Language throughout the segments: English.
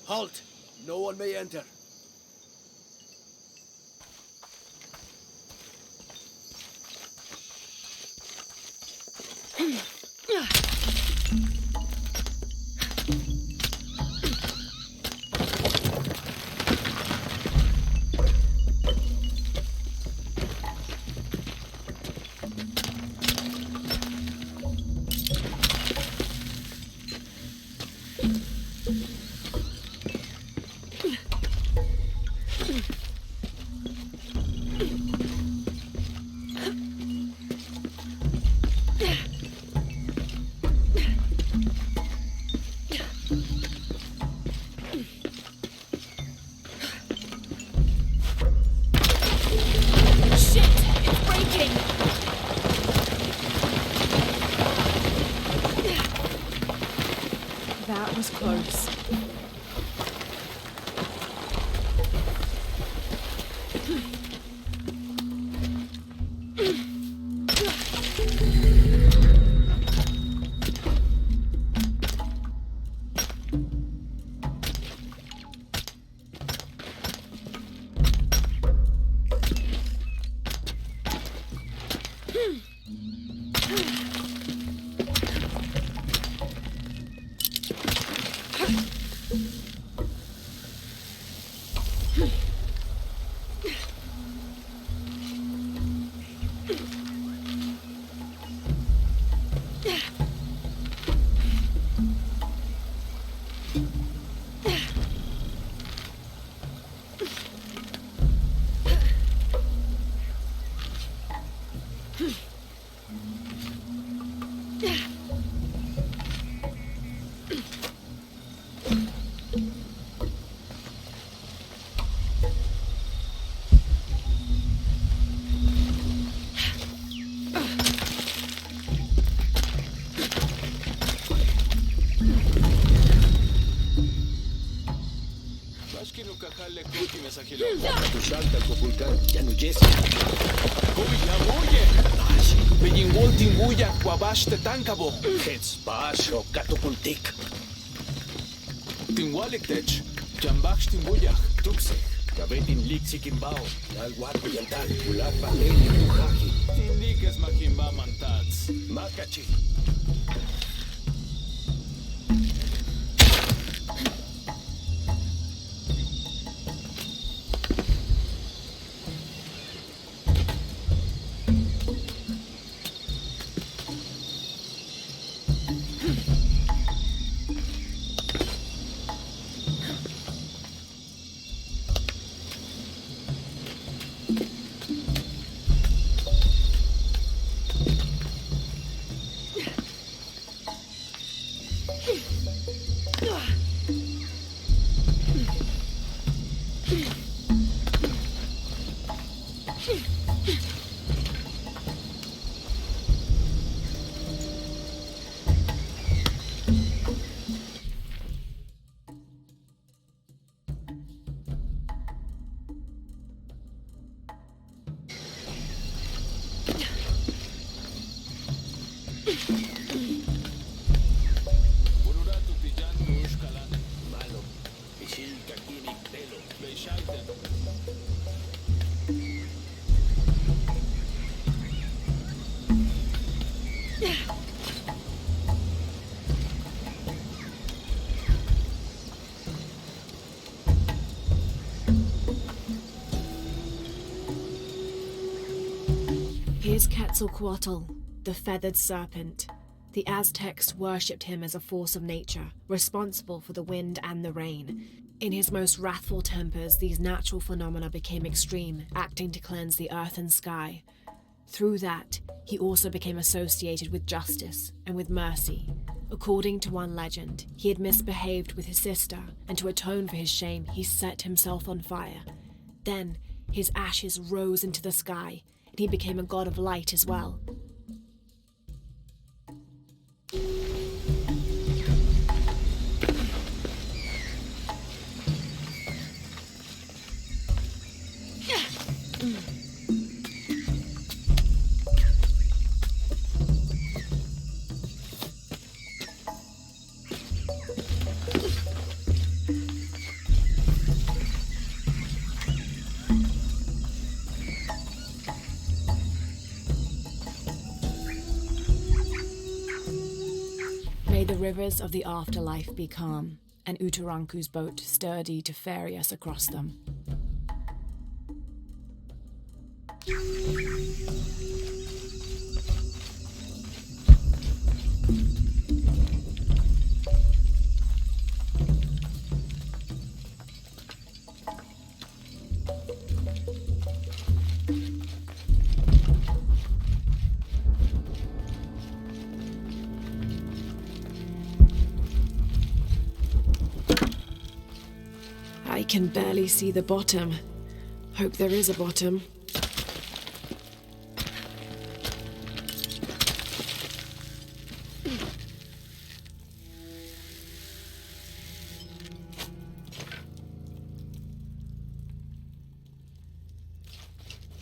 Halt! No one may enter. That was close. Tușalta cu vulcan, ya nu iese. Kobi na moje. Begin wolting buja kwa bashte tankabo. Hets basho katupultik. Tinwalek tech. Jambach timbuja. Tuksek, kabetin liksik imbao. Alwako yantal, ulak baleni buhaji. Tindikes makimba mantats. Makachi. Here's Quetzalcoatl, the feathered serpent. The Aztecs worshipped him as a force of nature, responsible for the wind and the rain. In his most wrathful tempers, these natural phenomena became extreme, acting to cleanse the earth and sky. Through that, he also became associated with justice and with mercy. According to one legend, he had misbehaved with his sister, and to atone for his shame, he set himself on fire. Then, his ashes rose into the sky, and he became a god of light as well. May the rivers of the afterlife be calm, and Utaranku's boat sturdy to ferry us across them. I can barely see the bottom. Hope there is a bottom.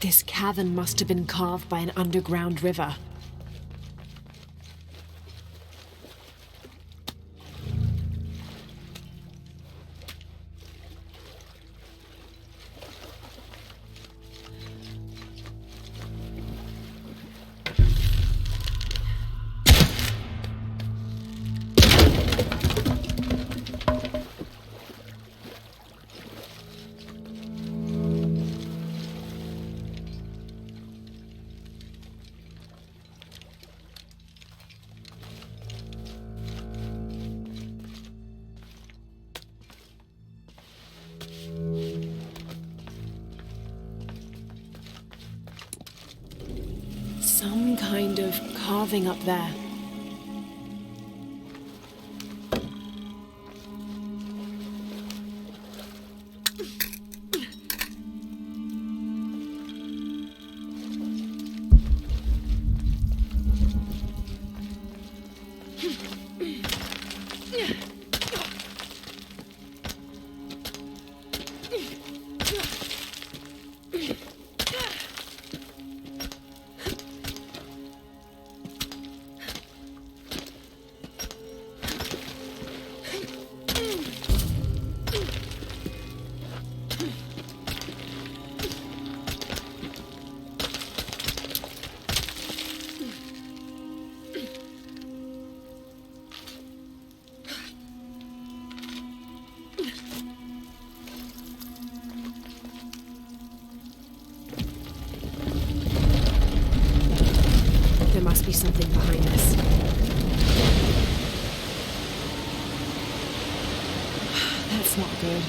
This cavern must have been carved by an underground river. Some kind of carving up there. There must be something behind this. That's not good.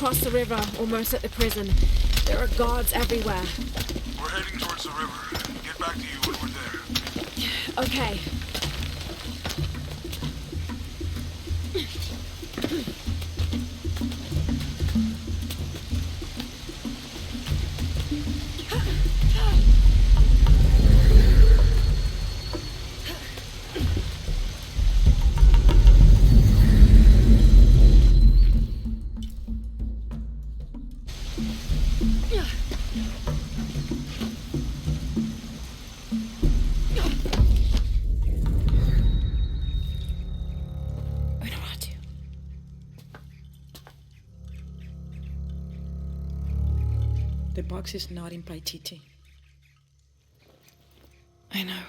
across the river, almost at the prison. There are guards everywhere. We're heading towards the river. Get back to you when we're there. Okay. The box is not in Paititi. I know.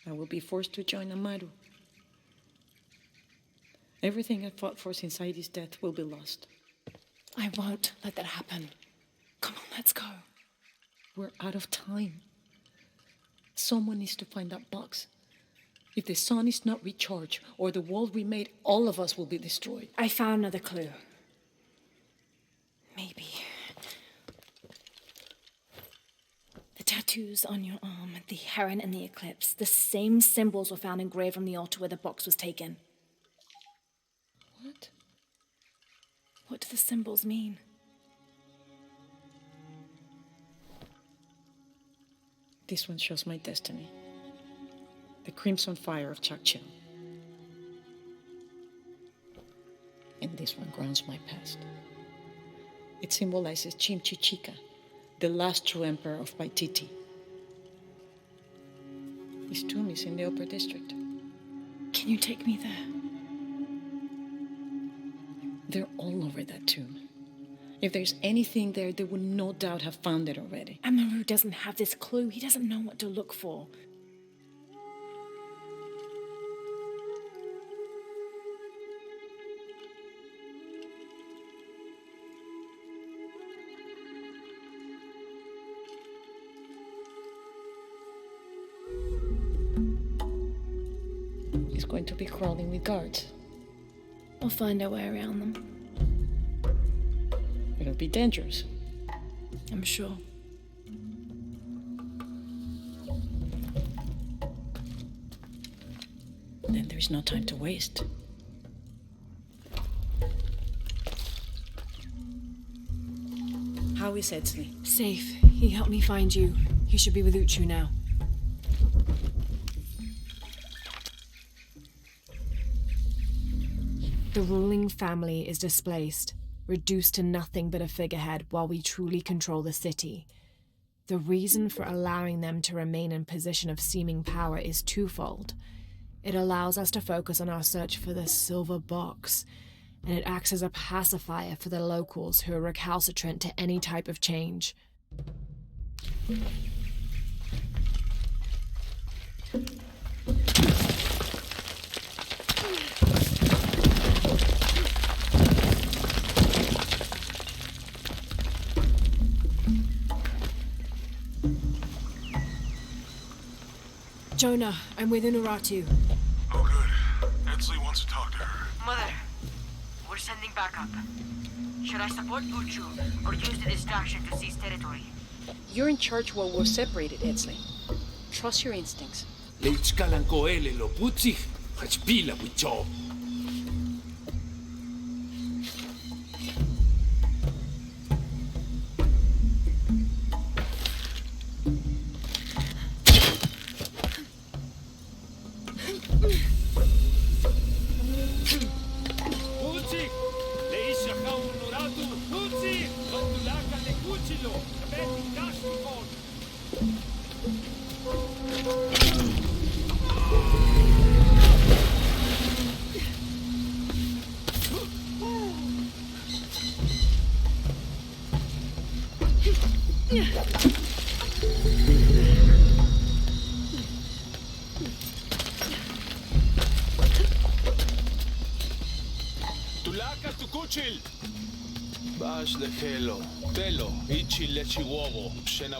I will be forced to join Amaru. Everything I fought for since Heidi's death will be lost. I won't let that happen. Come on, let's go. We're out of time. Someone needs to find that box. If the sun is not recharged, or the world we made, all of us will be destroyed. I found another clue. Maybe. The tattoos on your arm, the heron and the eclipse, the same symbols were found engraved on the altar where the box was taken. What? What do the symbols mean? This one shows my destiny. The crimson fire of Chakchil. And this one grounds my past. It symbolizes Chimchichica, the last true emperor of Paititi. His tomb is in the upper district. Can you take me there? They're all over that tomb. If there's anything there, they would no doubt have found it already. Amaru doesn't have this clue. He doesn't know what to look for. He's going to be crawling with guards. We'll find our way around them. It'll be dangerous. I'm sure. Then there's no time to waste. How is Edsley? Safe. He helped me find you. He should be with Uchu now. The ruling family is displaced, reduced to nothing but a figurehead while we truly control the city. The reason for allowing them to remain in position of seeming power is twofold. It allows us to focus on our search for the silver box, and it acts as a pacifier for the locals who are recalcitrant to any type of change. Jonah, I'm with Unuratu. Oh, good. Edsley wants to talk to her. Mother, we're sending backup. Should I support Uchu or use the distraction to seize territory? You're in charge while we're separated, Edsley. Trust your instincts. Leitskalan ko ele lo putsik, hachpila wicho. Putsik, leisha ka unuratu, putsik, batulaka le kuchilo, beti dashmikon. Tulaka tukuchil. Bash de Kelo, Telo, Ichi Lechi Wobo, Shena.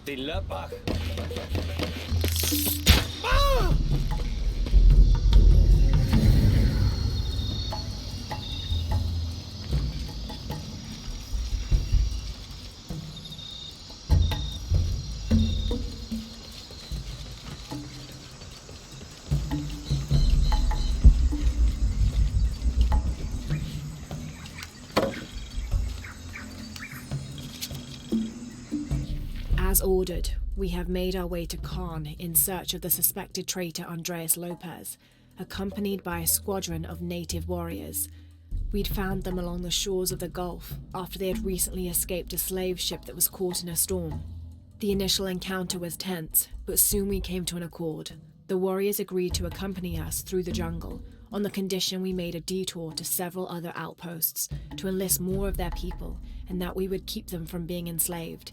Tilapag! As ordered, we have made our way to Khan in search of the suspected traitor Andreas Lopez, accompanied by a squadron of native warriors. We'd found them along the shores of the Gulf after they had recently escaped a slave ship that was caught in a storm. The initial encounter was tense, but soon we came to an accord. The warriors agreed to accompany us through the jungle on the condition we made a detour to several other outposts to enlist more of their people and that we would keep them from being enslaved.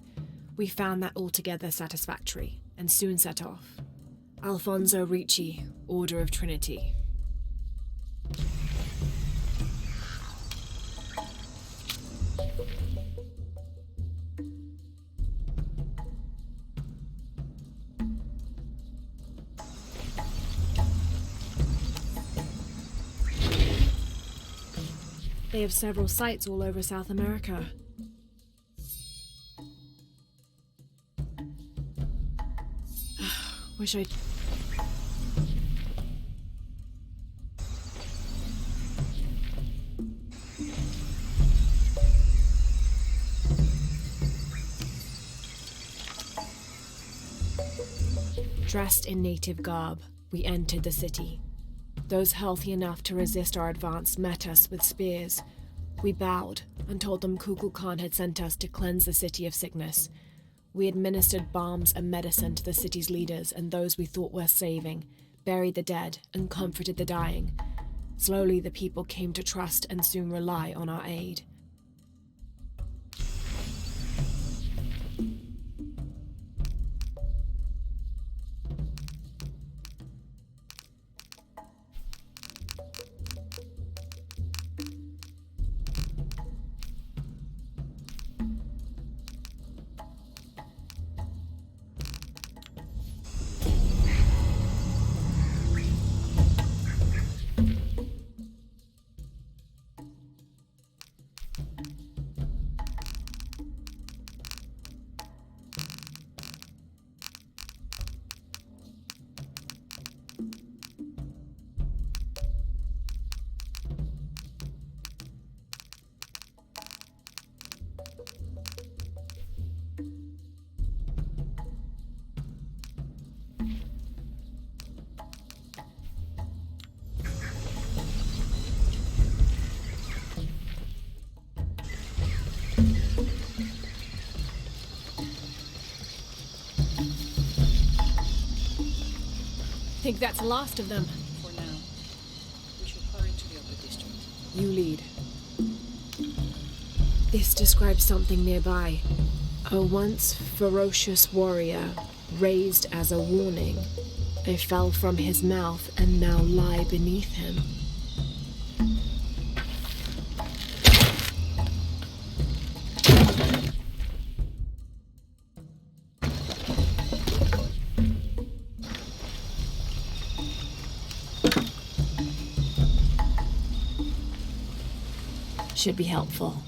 We found that altogether satisfactory, and soon set off. Alfonso Ricci, Order of Trinity. They have several sites all over South America. Wish I... Dressed in native garb, we entered the city. Those healthy enough to resist our advance met us with spears. We bowed and told them Kukulkan Khan had sent us to cleanse the city of sickness. We administered balms and medicine to the city's leaders and those we thought worth saving, buried the dead, and comforted the dying. Slowly, the people came to trust and soon rely on our aid. Think that's the last of them. For now, we should hurry to the upper district. You lead. This describes something nearby. A once ferocious warrior, raised as a warning. I fell from his mouth and now lie beneath him. Should be helpful.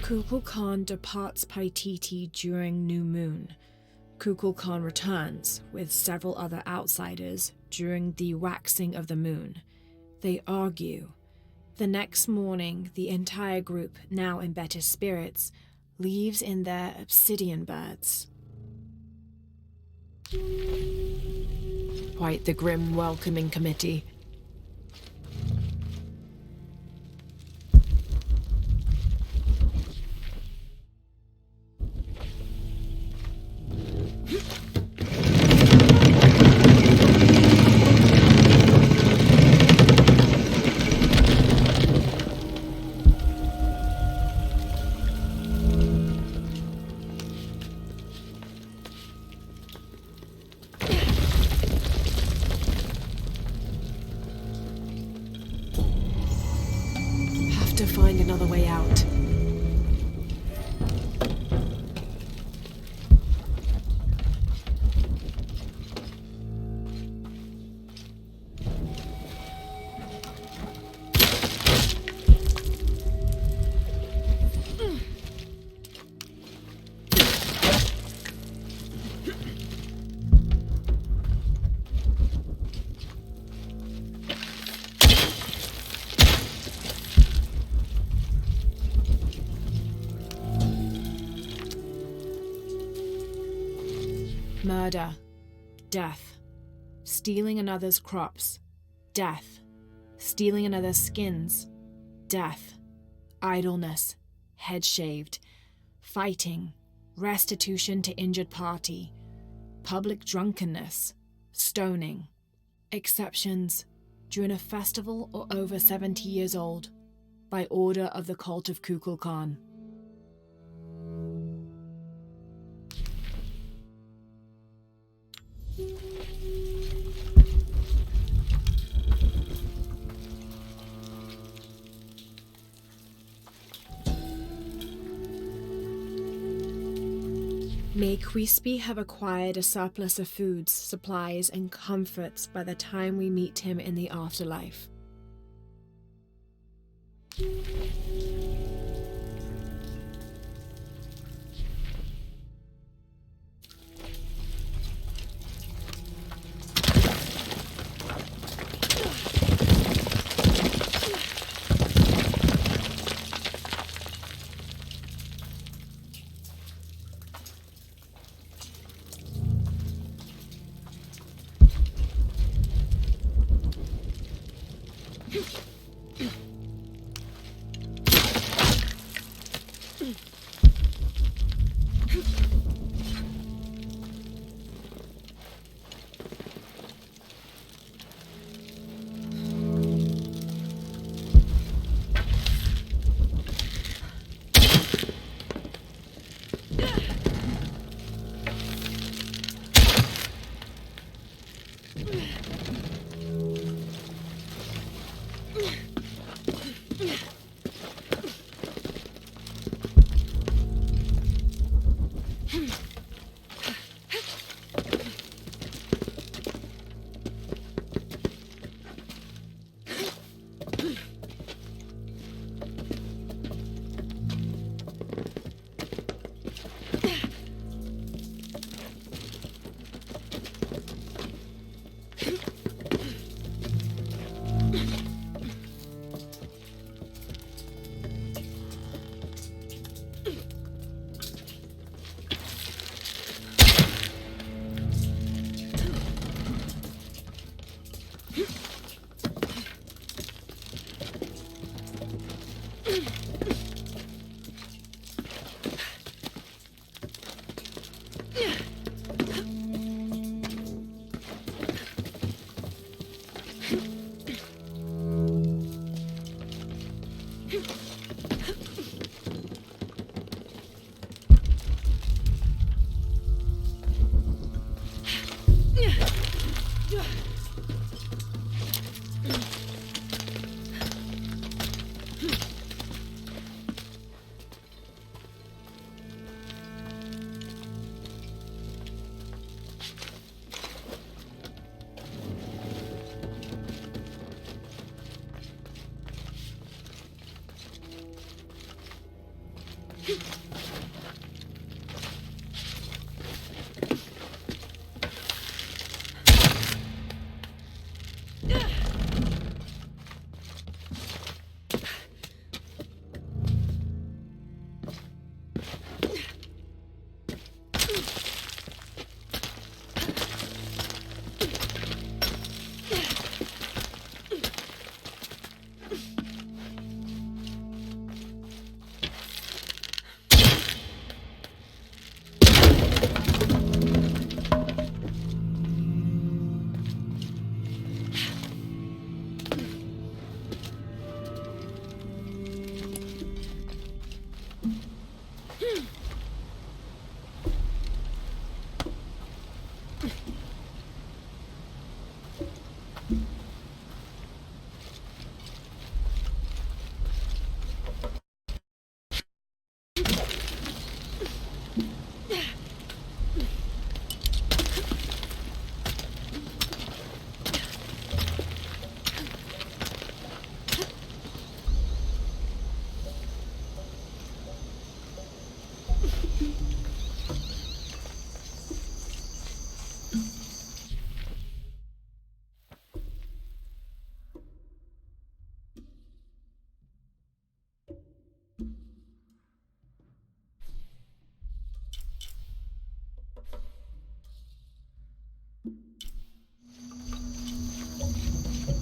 Kukulkan departs Paititi during new moon. Kukulkan returns with several other outsiders during the waxing of the moon. They argue. The next morning, the entire group, now in better spirits, leaves in their obsidian birds. Quite the grim welcoming committee. To find another way out. Murder, death, stealing another's crops, death, stealing another's skins, death, idleness, head shaved, fighting, restitution to injured party, public drunkenness, stoning, exceptions, during a festival or over 70 years old, by order of the cult of Kukulkan. May Quispe have acquired a surplus of foods, supplies, and comforts by the time we meet him in the afterlife.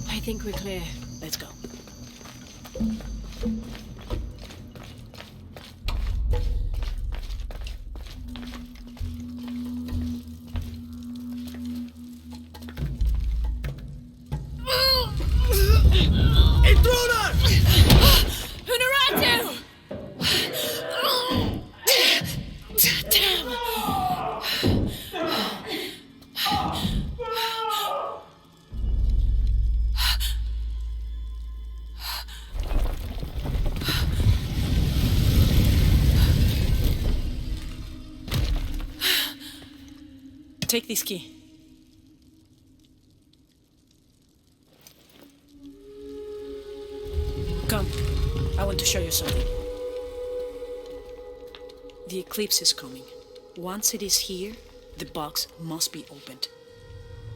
I think we're clear. Let's go. ¡Intruder! Unaratu! Damn! Take this key. Come, I want to show you something. The eclipse is coming. Once it is here, the box must be opened.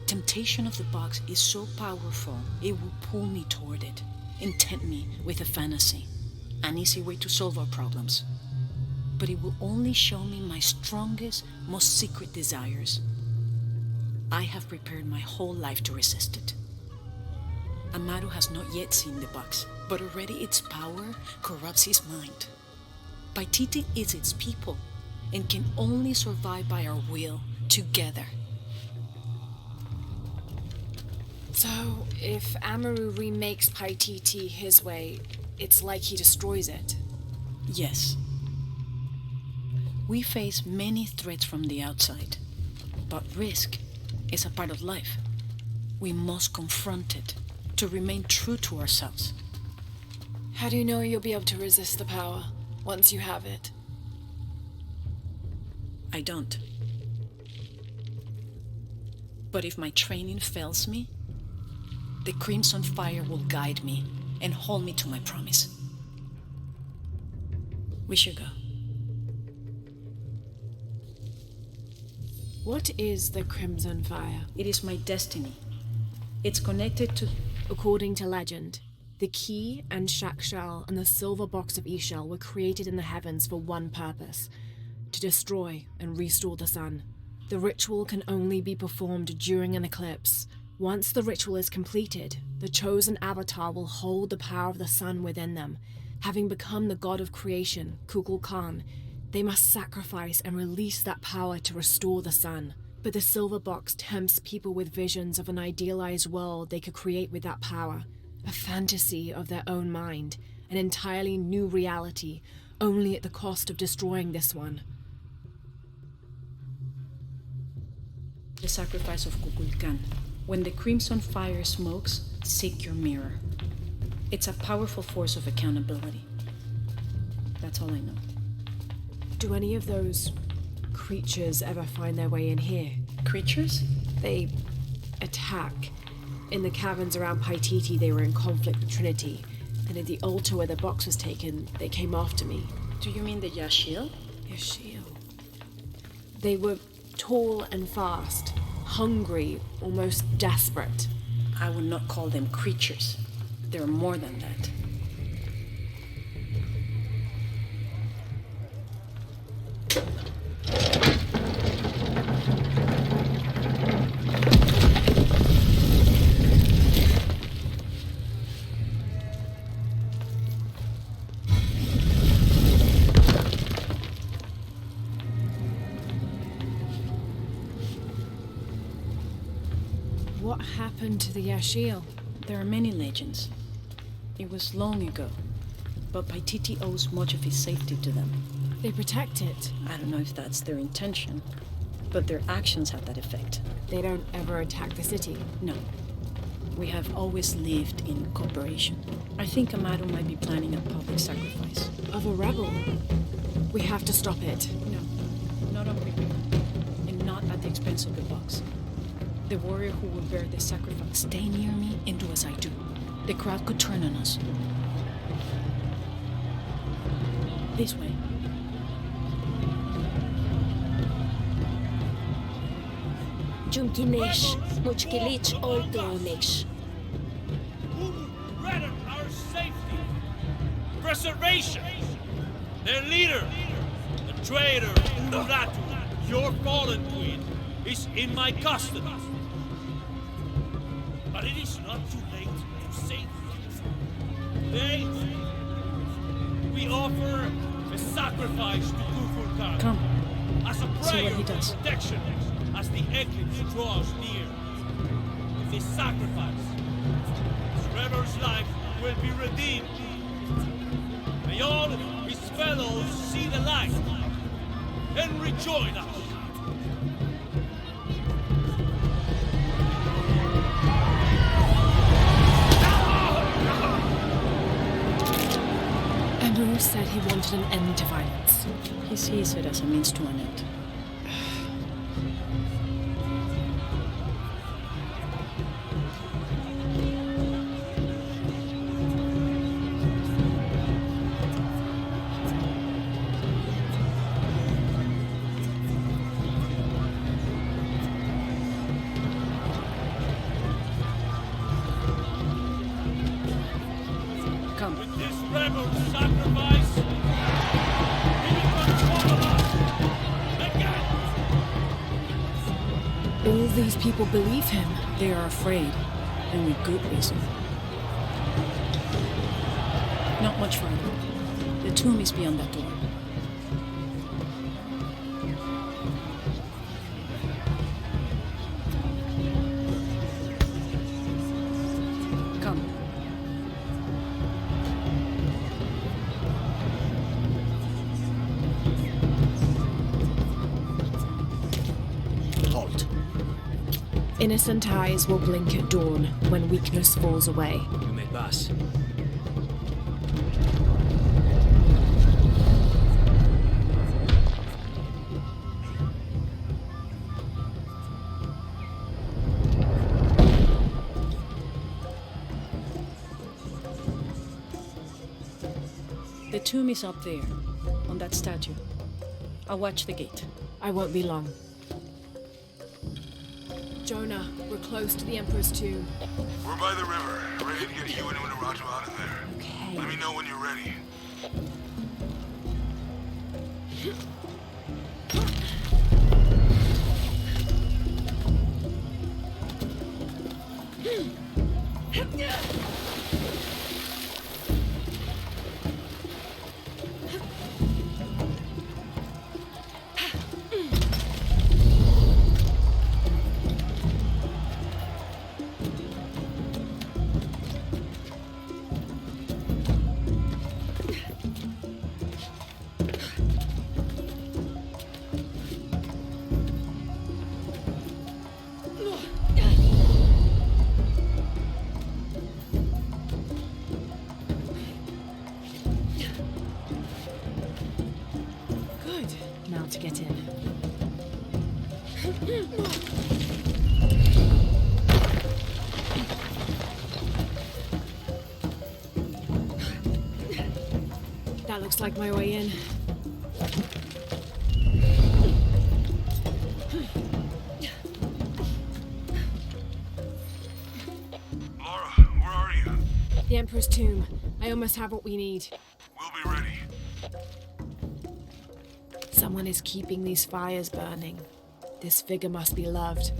Temptation of the box is so powerful, it will pull me toward it, intent me with a fantasy, an easy way to solve our problems. But it will only show me my strongest, most secret desires. I have prepared my whole life to resist it. Amaru has not yet seen the box, but already its power corrupts his mind. Paititi is its people, and can only survive by our will, together. So, if Amaru remakes Paititi his way, it's like he destroys it. Yes. We face many threats from the outside, but risk is a part of life. We must confront it to remain true to ourselves. How do you know you'll be able to resist the power once you have it? I don't. But if my training fails me, the Crimson Fire will guide me and hold me to my promise. We should go. What is the Crimson Fire? It is my destiny. It's connected to... According to legend, the key and Shakshal and the silver box of Ishal were created in the heavens for one purpose: to destroy and restore the sun. The ritual can only be performed during an eclipse. Once the ritual is completed, the chosen avatar will hold the power of the sun within them. Having become the god of creation, Kukulkan, they must sacrifice and release that power to restore the sun. But the silver box tempts people with visions of an idealized world they could create with that power. A fantasy of their own mind, an entirely new reality, only at the cost of destroying this one. The sacrifice of Kukulkan. When the Crimson Fire smokes, seek your mirror. It's a powerful force of accountability. That's all I know. Do any of those creatures ever find their way in here? Creatures? They attack. In the caverns around Paititi, they were in conflict with Trinity, and at the altar where the box was taken, they came after me. Do you mean the Yashil? Yashil. They were tall and fast, hungry, almost desperate. I would not call them creatures. They're more than that. What happened to the Yashil? There are many legends. It was long ago, but Paititi owes much of his safety to them. They protect it. I don't know if that's their intention, but their actions have that effect. They don't ever attack the city. No. We have always lived in cooperation. I think Amado might be planning a public sacrifice. Of a rebel. We have to stop it. No, not on Reaper, and not at the expense of the box. The warrior who will bear the sacrifice. Stay near me and do as I do. The crowd could turn on us. This way. Jumkinesh, Muchkilich Oltonish. Who threaten our safety, preservation. Their leader, the traitor Uratu, your fallen queen, is in my custody. But it is not too late to save you. Today, we offer a sacrifice to Kufulkan. Come. As a See prayer what he for does. protection as the eclipse draws near. With this sacrifice, this rebel's life will be redeemed. May all his fellows see the light and rejoin us. Emperor said he wanted an end to violence. He sees it as a means to an end. Come. With this rebel sacrifice, he will control us again. All these people believe him. They are afraid, and with good reason. Not much farther. The tomb is beyond that door. Come. Halt. Innocent eyes will blink at dawn when weakness falls away. You may pass. The tomb is up there, on that statue. I'll watch the gate. I won't be long. Jonah, we're close to the Emperor's tomb. We're by the river, ready to get you and Unuratu out of there. Okay. Let me know when you're ready. Good. Now to get in. That That looks like my way in. Lara, where are you? The Emperor's tomb. I almost have what we need. We'll be ready. Someone is keeping these fires burning. This figure must be loved.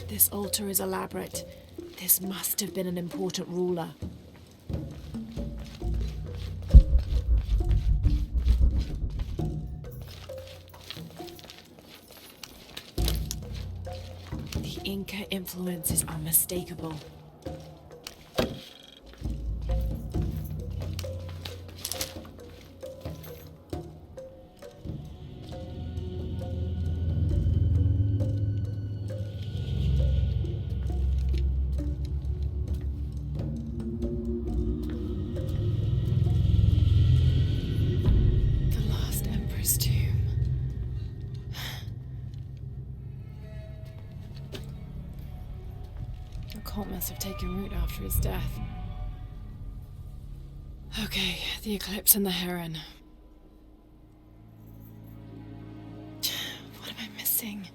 This altar is elaborate. This must have been an important ruler. The Inca influence is unmistakable. Must have taken root after his death. Okay, the eclipse and the heron. What am I missing?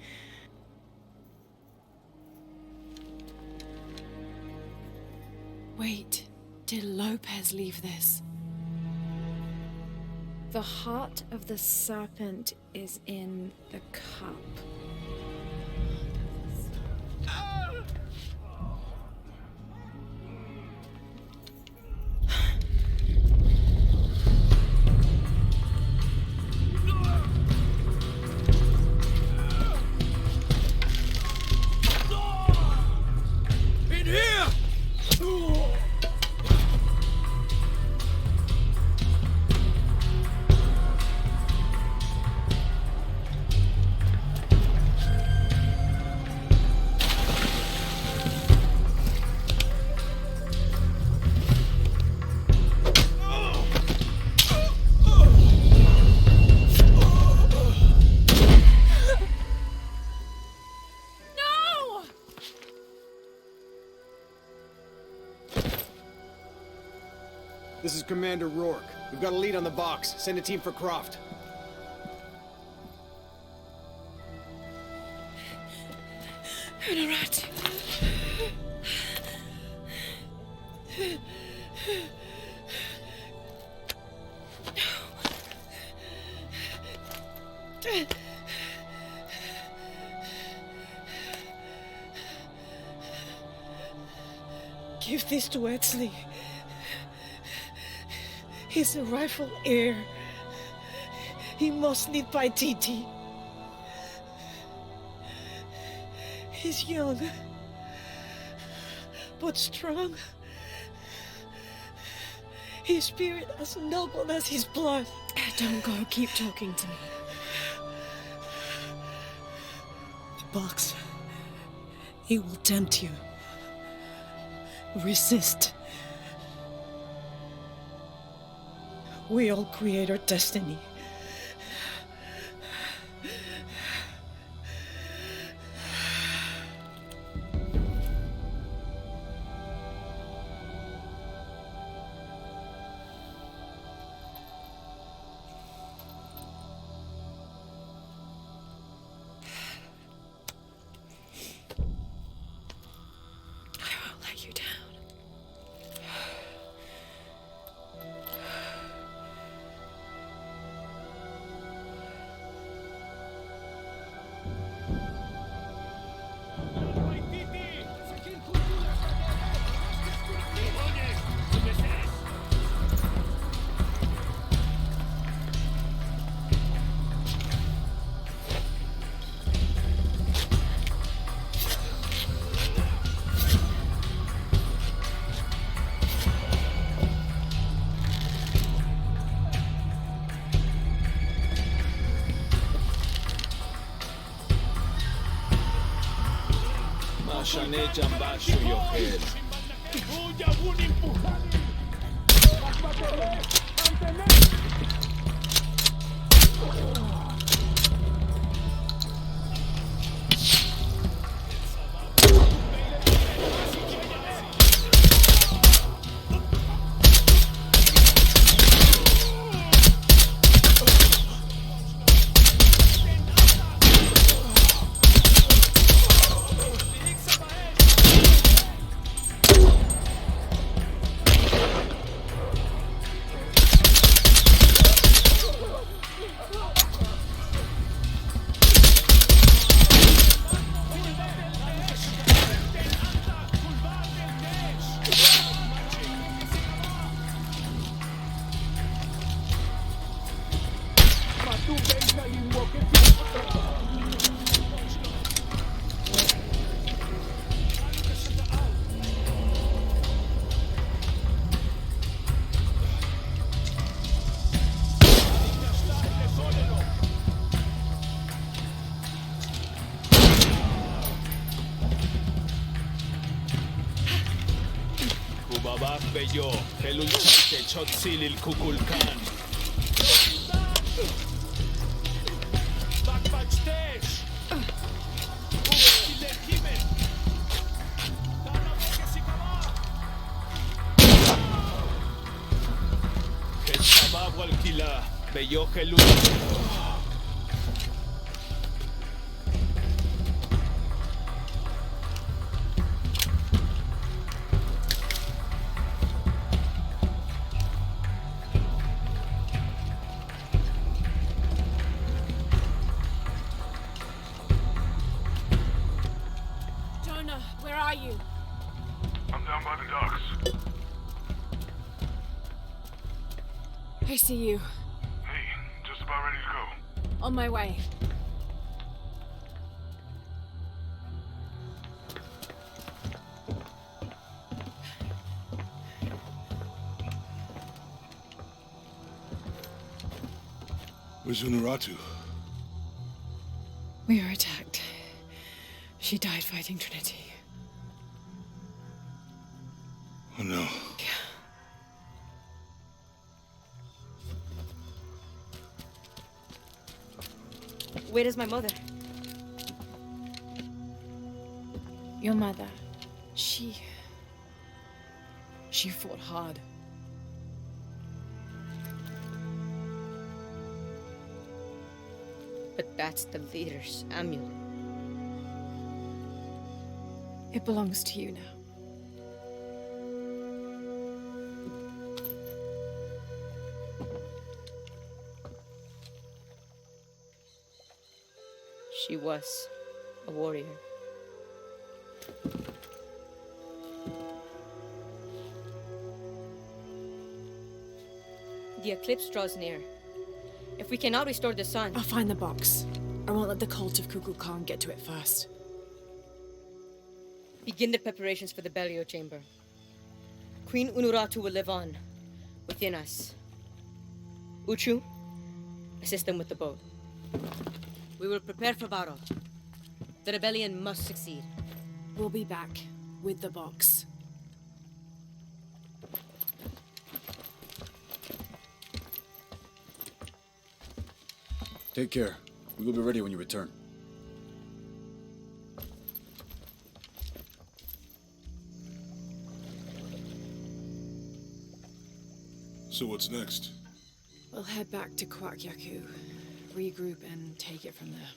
Wait, did Lopez leave this? The heart of the serpent is in the cup. This is Commander Rourke. We've got a lead on the box. Send a team for Croft. Rat. Give this to Edsley. He's the rightful heir. He must live by Titi. He's young, but strong. His spirit as noble as his blood. Don't go, keep talking to me. The box, it will tempt you. Resist. We all create our destiny. Shaneja mbaxo yohel. אף ביו, חלולצ'ייטה צ'וציליל קוקולקן. בקבצ'טש! ובקילקימן! דאנה בקסיקמה! חצמה וולקילה, ביו חלול... Where are you? I'm down by the docks. I see you. Hey, just about ready to go. On my way. Where's Unuratu? We were attacked. She died fighting Trinity. Oh no. Where is my mother? Your mother, she fought hard. But that's the leader's amulet. It belongs to you now. She was a warrior. The eclipse draws near. If we cannot restore the sun... I'll find the box. I won't let the cult of Kukulkan get to it first. Begin the preparations for the burial chamber. Queen Unuratu will live on, within us. Uchu, assist them with the boat. We will prepare for battle. The rebellion must succeed. We'll be back with the box. Take care. We will be ready when you return. So what's next? We'll head back to Kwakyaku, regroup and take it from there.